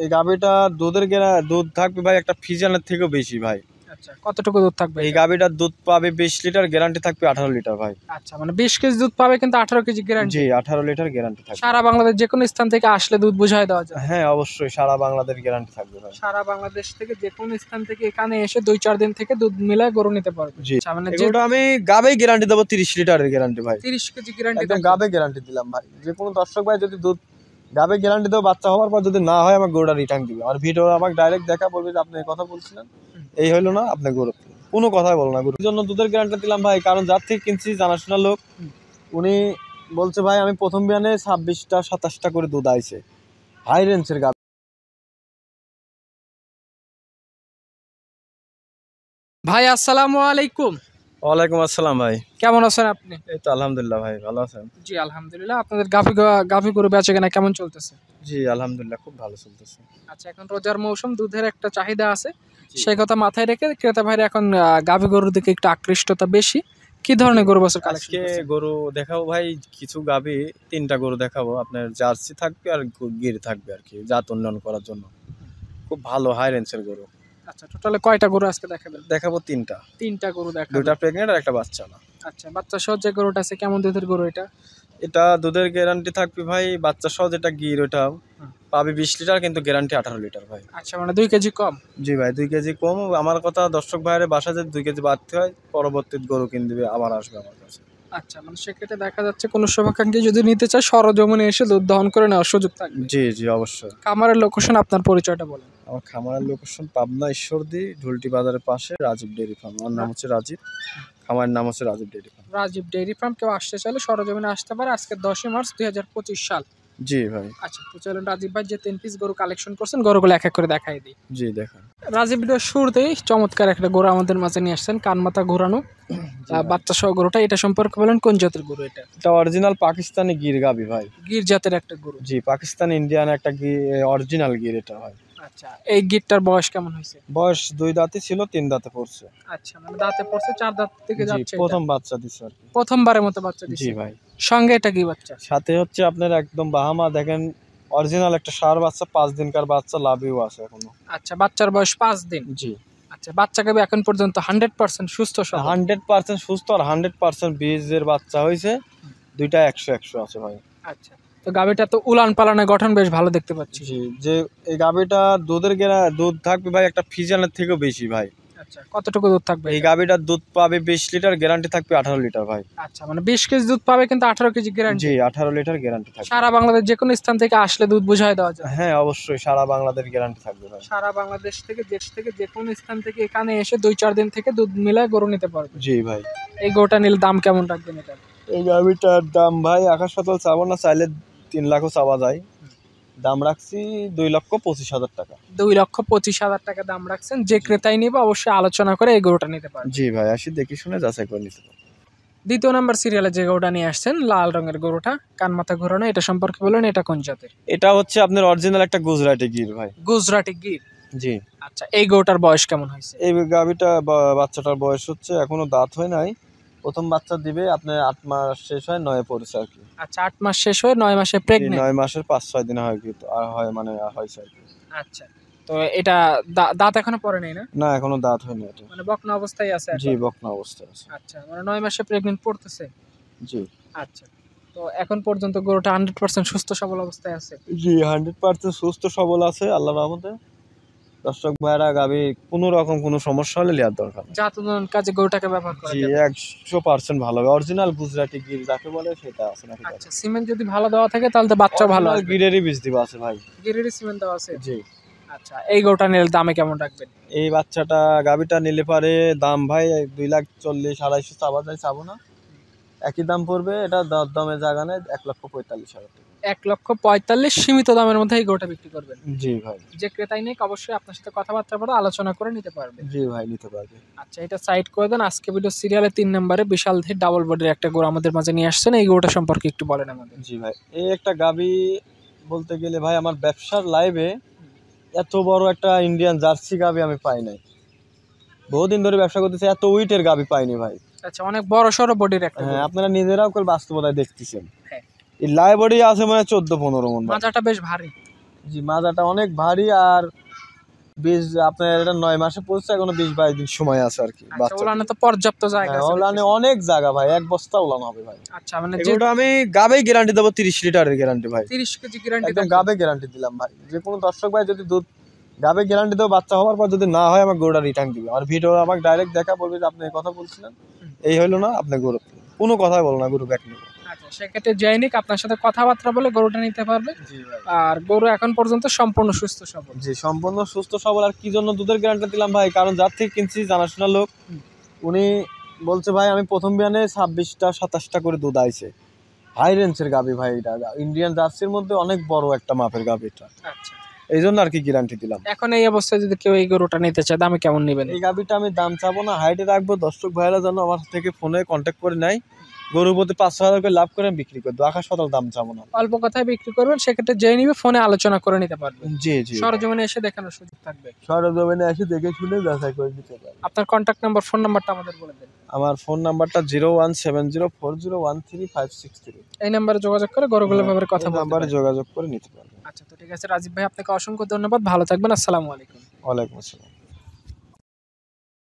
এই গাভীটা দুধ থাকবে ভাই একটা ফিজিয়ানের থেকেও বেশি ভাই। আচ্ছা, কতটুকু দুধ থাকবে? এই গাভীটার দুধ পাবে 20 লিটার, গ্যারান্টি থাকবে 18 লিটার ভাই। আচ্ছা, মানে 20 কেজি দুধ পাবে কিন্তু 18 কেজি গ্যারান্টি। জি, 18 লিটার গ্যারান্টি থাকবে। সারা বাংলাদেশ যে কোনো স্থান থেকে আসলে দুধ বুঝায় দেওয়া যায়? হ্যাঁ অবশ্যই, সারা বাংলাদেশ গ্যারান্টি থাকবে ভাই। সারা বাংলাদেশ থেকে যে কোনো স্থান থেকে এখানে এসে 2-4 দিন থেকে দুধ মিলায় গরু নিতে পারবে। জি, আচ্ছা, মানে এগুলো আমি গাবে গ্যারান্টি দেবো 30 লিটারের গ্যারান্টি ভাই। 30 কেজি গ্যারান্টি একদম গাবে গ্যারান্টি দিলাম ভাই। যে কোনো দর্শক ভাই যদি দুধ গাবে গ্যারান্টি দেবো, বাচ্চা হওয়ার পর যদি না হয় আমার গরুটা রিটার্ন দিবে। আর ভিডিও আমাকে ডাইরেক্ট দেখা, বলবে যে আপনি এই কথা বলছিলেন, এই হলো না, আপনার গরু কোনো কথাই বলো না। গরুর জন্য দুধের গ্যারান্টি দিলাম ভাই, কারণ যার থেকে কিনছি জানাশোনা লোক, উনি বলছে ভাই আমি প্রথম বিয়ানে 26টা 27টা করে দুধ আইছে, হাই রেঞ্জের গাভী। ভাই আসসালামু আলাইকুম। ওয়ালাইকুম আসসালাম ভাই, কেমন আছেন আপনি? এই তো আলহামদুলিল্লাহ ভাই, ভালো আছেন? জি আলহামদুলিল্লাহ। আপনাদের গাভী গরু বেচাকেনা কেমন চলতেছে? জি আলহামদুলিল্লাহ, খুব ভালো চলতেছে। আচ্ছা, এখন রোজার মৌসুম, দুধের একটা চাহিদা আছে, সেই কথা মাথায় রেখে ক্রেতা ভাইরা এখন গাভী গরুর দিকে একটু আকৃষ্টতা বেশি। কি ধরনের গরু বছর কালেকশন আজকে গরু দেখাবো ভাই, কিছু গাভী 3টা গরু দেখাবো। আপনার জার্সি থাকবে আর গির থাকবে আর কি, জাত উন্নয়ন করার জন্য খুব ভালো হাই রেঞ্জের গরু। আচ্ছা, টোটালে কয়টা গরু আজকে দেখাবেন? দেখাবো 3টা। 3টা গরু দেখাবেন? 2টা প্রেগনেন্ট আর একটা বাচ্চা না। আচ্ছা, বাচ্চা সহ যে গরুটা আছে কেমন দুধের গরু এটা? এটা দুধের গ্যারান্টি থাকবে ভাই, বাচ্চা সহ যেটা গির ওটা পাবে 20 লিটার, কিন্তু গ্যারান্টি 18 লিটার ভাই। আচ্ছা, মানে 2 কেজি কম? জি ভাই, 2 কেজি কম। আমার কথা দর্শক ভাইয়ের বাসা যদি 2 কেজি বাড়তে হয়, পরবর্তী গরু কিনবে আবার আসবে আমার কাছে। আচ্ছা, মানে সেক্ষেত্রে দেখা যাচ্ছে কোনো শুভাকাঙ্ক্ষী যদি নিতে চায় সরজমিনে এসে দুধ দহন করে নেওয়ার সুযোগ থাকবে? জি জি অবশ্যই। খামারের লোকেশন, আপনার পরিচয়টা বলেন। আমার খামারের লোকেশন পাবনা ঈশ্বরদী ঢুলটি বাজারের পাশে রাজীব ডেইরি ফার্ম। আমার নাম হচ্ছে রাজীব, খামারের নাম হচ্ছে Rajib dairy farm. Rajib dairy farm, কেউ আসতে চাইলে সরজমিনে আসতে পারে। আজকে 10 মার্চ 2025 সাল। জি ভাই। আচ্ছা, তো চলুন রাজীব ভাই যে 3 পিস গরু কালেকশন করছেন গরুগুলো এক এক করে দেখাই দিই। জি দেখান। রাজীব ভিডিও শুরুতেই চমৎকার একটা গরু আমাদের মাঝে নিয়ে আসছেন, কান মাথা ঘোরানো বাচ্চা সহ গরুটা। এটা সম্পর্কে বলেন, কোন জাতের গরু এটা? এটা অরিজিনাল পাকিস্তানি গির গাবি ভাই। গির জাতের একটা গরু? জি, পাকিস্তান ইন্ডিয়ান একটা অরিজিনাল গির এটা ভাই। আচ্ছা, এই গিরটার বয়স কেমন হয়েছে? বয়স 2 দাঁতে ছিল, 3 দাঁতে পড়ছে। আচ্ছা, মানে দাঁতে পড়ছে, 4 দাঁত থেকে যাচ্ছে। প্রথম বাচ্চা দিছে আর কি, প্রথমবারের মতো বাচ্চা দিছে। জি ভাই। সঙ্গে এটা কি বাচ্চা? সাথে হচ্ছে আপনার একদম বাহামা, দেখেন অরিজিনাল একটা ষাঁড় বাচ্চা, 5 দিনকার বাচ্চা, লাভিও আছে এখনো। আচ্ছা, বাচ্চার বয়স 5 দিন? জি। আচ্ছা, বাচ্চাকে এখন পর্যন্ত 100% সুস্থ সবল? 100% সুস্থ আর 100% বীজের বাচ্চা হয়েছে। দুইটা 100 আছে ভাই। আচ্ছা, তো গাভীটা তো উলান পালানের গঠন বেশ ভালো দেখতে পাচ্ছি। জি, যে এই গাভীটা দুধ থাকবে ভাই একটা ফিজিয়ানের থেকেও বেশি ভাই। আচ্ছা, কতটুকু দুধ থাকবে? এই গাভীটার দুধ পাবে 20 লিটার, গ্যারান্টি থাকবে 18 লিটার ভাই। আচ্ছা, মানে 20 কেজি দুধ পাবে কিন্তু 18 কেজি গ্যারান্টি? জি, 18 লিটার গ্যারান্টি থাকবে। সারা বাংলাদেশ যে কোনো স্থান থেকে আসলে দুধ বুঝায় দেওয়া যায়? হ্যাঁ অবশ্যই, সারা বাংলাদেশ গ্যারান্টি থাকবে ভাই। সারা বাংলাদেশ থেকে যে কোনো স্থান থেকে এখানে এসে 2-4 দিন থেকে দুধ মিলায় গরু নিতে পারবে? জি ভাই। এই গরুটা নিলে দাম কেমন রাখবেন এটা? এই গাভীটার দাম ভাই আকাশ পাতাল চাবো না, চাইলে 3 লাখও চাওয়া যায়। দাম রাখছি 2,25,000 টাকা। 2,25,000 টাকা দাম রাখছেন। যে ক্রেতাই নিবে অবশ্যই আলোচনা করে এই গরুটা নিতে পারবে। জি ভাই, আসি দেখি শুনে যাচাই করে নিতে পারবে। দ্বিতীয় নাম্বার সিরিয়ালে যে গরুটা নিয়ে আসছেন, লাল রঙের গরুটা, কান মাথা ঘোরানো, এটা সম্পর্কে বলেন, এটা কোন জাতের? এটা হচ্ছে আপনার অরিজিনাল একটা গুজরাটি গির ভাই। গুজরাটি গির? জি। আচ্ছা, এই গরুটার বয়স কেমন হয়েছে? এই গাভীটা বাচ্চাটার বয়স হচ্ছে এখনো দাঁত হয় নাই, প্রথম বাচ্চা দিবে আপনার 8 মাস শেষ হয় 9 পড়েছে আর কি। আচ্ছা, 8 মাস শেষ হয়ে 9 মাসে প্রেগন্যান্ট? 9 মাসের 5-6 দিন হয় কি, আর হয় মানে হয়েছে আর কি। আচ্ছা, তো এটা দাঁত এখনো পড়ে নাই না? না, এখনো দাঁত হয়নি এটা। মানে বকনা অবস্থায় আছে এখন? জি, বকনা অবস্থায় আছে। আচ্ছা, মানে 9 মাসে প্রেগন্যান্ট পড়তেছে? জি। আচ্ছা, তো এখন পর্যন্ত গরুটা 100% সুস্থ সবল অবস্থায় আছে? জি, 100% সুস্থ সবল আছে আল্লাহর রহমতে। দর্শক ভাইরা গাভী কোনো রকম কোনো সমস্যা হলে লিয়ার দরকার। জাত উন্নয়ন কাজে গরুটাকে ব্যবহার করা জি, যাবে? 100% ভালো হবে। অরিজিনাল গুজরাটি গির যাকে বলে সেটা আছে নাকি? আচ্ছা, সিমেন্ট যদি ভালো দেওয়া থাকে তাহলে তো বাচ্চা ভালো আসবে। গিরেরই বীজ দিবা আছে ভাই। গিরেরই সিমেন্ট দেওয়া আছে? জি। আচ্ছা, এই গরুটা নিলে দামে কেমন রাখবেন? এই বাচ্চাটা গাভীটা নিলে পারে দাম ভাই 2,40,000 চাওয়া যায়, চাবো না, একই দাম পড়বে। এটা দরদামে জায়গা নেই, 1,45,000 টাকা। 1,45,000 সীমিত দামের মধ্যে এই গরুটা বিক্রি করবেন? জি ভাই। যে ক্রেতাই নেই অবশ্যই আপনার সাথে কথাবার্তা বলে আলোচনা করে নিতে পারবে? জি ভাই, নিতে পারবে। আচ্ছা, এটা সাইড করে দেন। আজকে ভিডিও সিরিয়ালে 3 নম্বরে বিশাল ধীর ডাবল বডির একটা গরু আমাদের মাঝে নিয়ে আসছেন, এই গরুটা সম্পর্কে একটু বলেন আমাদের। জি ভাই, এই একটা গাভী বলতে গেলে ভাই আমার ব্যবসার লাইভে এত বড় একটা ইন্ডিয়ান জার্সি গাভী আমি পাই নাই। বহুদিন ধরে ব্যবসা করতেছি, এত উইটের গাভী পাইনি ভাই। আচ্ছা, অনেক বড় সড়ো বডির একটা। হ্যাঁ, আপনারা নিজেরাও বাস্তবতায় দেখতেছেন। হ্যাঁ, এই লাই বডি আছে মানে 14-15 মণ। মাজাটা বেশ ভারী। জি, মাজাটা অনেক ভারী আর বীজ আপনার এটা 9 মাসে পড়ছে, এখনো 20-22 দিন সময় আছে আর কি আচ্ছা, বাচ্চা। ওলানে তো পর্যাপ্ত জায়গা আছে ওলানে দেখতেছি। অনেক জায়গা ভাই, এক বস্তা ওলান হবে ভাই। আচ্ছা, মানে যে এগুলোটা আমি গাবেই গ্যারান্টি দেবো, 30 লিটারের গ্যারান্টি ভাই, 30 কেজি গ্যারান্টি একদম গাবে গ্যারান্টি দিলাম ভাই। যে কোনো দর্শক ভাই যদি দুধ গাবে গ্যারান্টি দেবো, বাচ্চা হওয়ার পর যদি না হয় আমার গরুটা রিটার্ন দিবে। আর ভিডিও আমাকে ডাইরেক্ট দেখা, বলবে যে আপনি এই কথা বলছিলেন, এই হলো না, আপনি গরু কোনো কথাই বলো না, গরু ব্যাক নেবো। আচ্ছা, সেক্ষেত্রে জৈনিক আপনার সাথে কথাবার্তা বলে গরুটা নিতে পারবে। জি ভাই, আর গরু এখন পর্যন্ত সম্পূর্ণ সুস্থ সবল। জি সম্পূর্ণ সুস্থ সবল। আর কি জন্য দুধের গ্যারান্টি দিলাম ভাই, কারণ যার থেকে কিনছি জানাশোনা লোক, উনি বলছে ভাই আমি প্রথম বিয়ানে 26টা-27টা করে দুধ আইছে, হাই রেঞ্জের গাবি ভাই, এটা ইন্ডিয়ান জার্সির মধ্যে অনেক বড় একটা মাপের গাবি এটা, আচ্ছা, এই জন্য আর কি গ্যারান্টি দিলাম। এখন এই অবস্থায় যদি কেউ এই গরুটা নিতে চায় দামে কেমন নেবেন? এই গাবিটা আমি দাম চাবো না, হাইটে রাখবো, দর্শক ভাইরা যেন আমার থেকে ফোনে কন্ট্যাক্ট করে নেয়, গরুর প্রতি 500 করে লাভ করে বিক্রি করে দেবো, আকাশ পাতাল দাম চাবো না। অল্প কথায় বিক্রি করবেন, সেক্ষেত্রে যে নিবে ফোনে আলোচনা করে নিতে পারবেন। জি জি, সরজমিনে এসে দেখানোর সুযোগ থাকবে। সরজমিনে এসে দেখে শুনে যাচাই করে নিতে পারবে। আপনার কন্ট্যাক্ট নাম্বার, ফোন নাম্বারটা আমাদের বলে দেন। আমার ফোন নাম্বারটা 01704013563। এই নাম্বারে যোগাযোগ করে গরুগুলোর ব্যাপারে কথা বলতে নাম্বারে পারেন। যোগাযোগ করে নিতে পারবে। আচ্ছা, তো ঠিক আছে রাজীব ভাই, আপনাকে অসংখ্য ধন্যবাদ, ভালো থাকবেন, আসসালামু আলাইকুম। ওয়ালাইকুম আসসালাম।